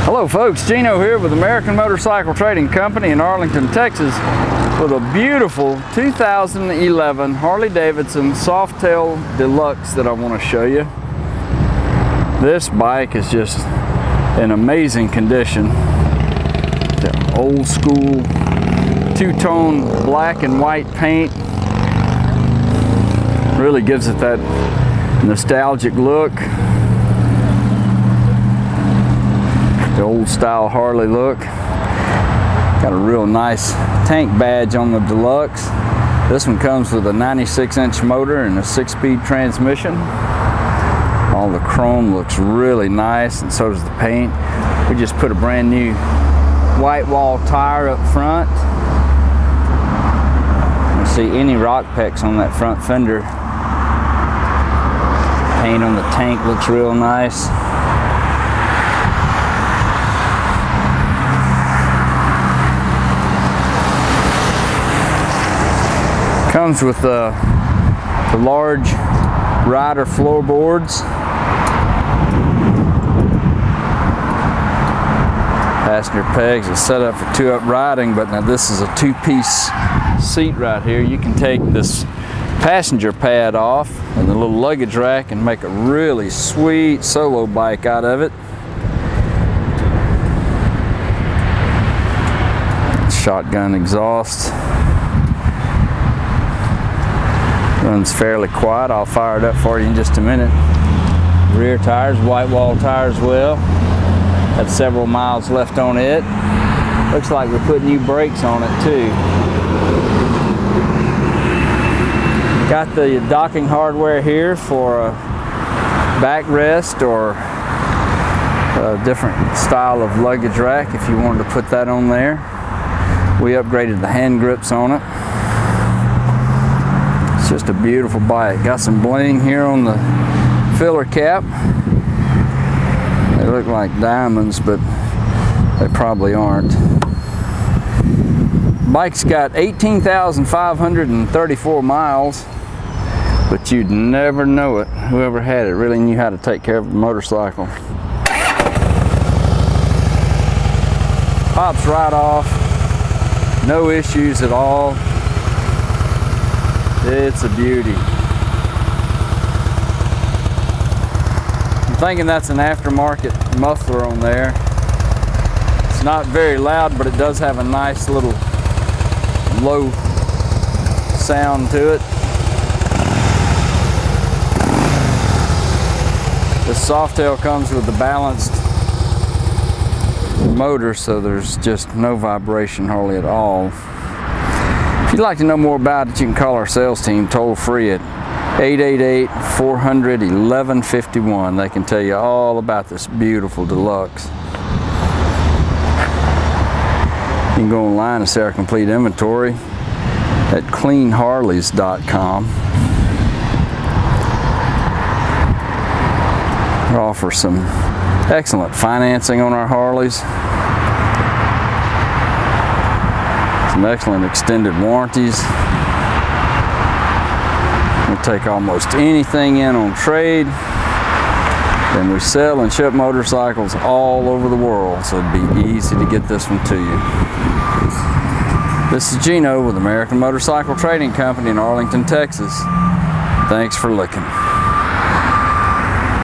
Hello folks, Gino here with American Motorcycle Trading Company in Arlington, Texas with a beautiful 2011 Harley Davidson Softail Deluxe that I want to show you. This bike is just in amazing condition. The old school two-tone black and white paint really gives it that nostalgic look. The old style Harley look. Got a real nice tank badge on the Deluxe. This one comes with a 96-inch motor and a 6-speed transmission. All the chrome looks really nice, and so does the paint. We just put a brand new white wall tire up front. You can see any rock pecks on that front fender. Paint on the tank looks real nice. Comes with the large rider floorboards. Passenger pegs are set up for two-up riding, but now this is a two-piece seat right here. You can take this passenger pad off and the little luggage rack and make a really sweet solo bike out of it. Shotgun exhaust. Runs fairly quiet. I'll fire it up for you in just a minute. Rear tires, white wall tire as well. Have several miles left on it. Looks like we put new brakes on it too. Got the docking hardware here for a backrest or a different style of luggage rack if you wanted to put that on there. We upgraded the hand grips on it. It's just a beautiful bike. Got some bling here on the filler cap. They look like diamonds, but they probably aren't. Bike's got 18,534 miles, but you'd never know it. Whoever had it really knew how to take care of a motorcycle. Pops right off. No issues at all. It's a beauty. I'm thinking that's an aftermarket muffler on there. It's not very loud, but it does have a nice little low sound to it. This Softail comes with the balanced motor, so there's just no vibration hardly at all. If you'd like to know more about it, you can call our sales team toll free at 888-400-1151. They can tell you all about this beautiful Deluxe. You can go online and see our complete inventory at cleanharleys.com. We offer some excellent financing on our Harleys. Some excellent extended warranties. We take almost anything in on trade. Then we sell and ship motorcycles all over the world, so it'd be easy to get this one to you. This is Gino with American Motorcycle Trading Company in Arlington, Texas. Thanks for looking.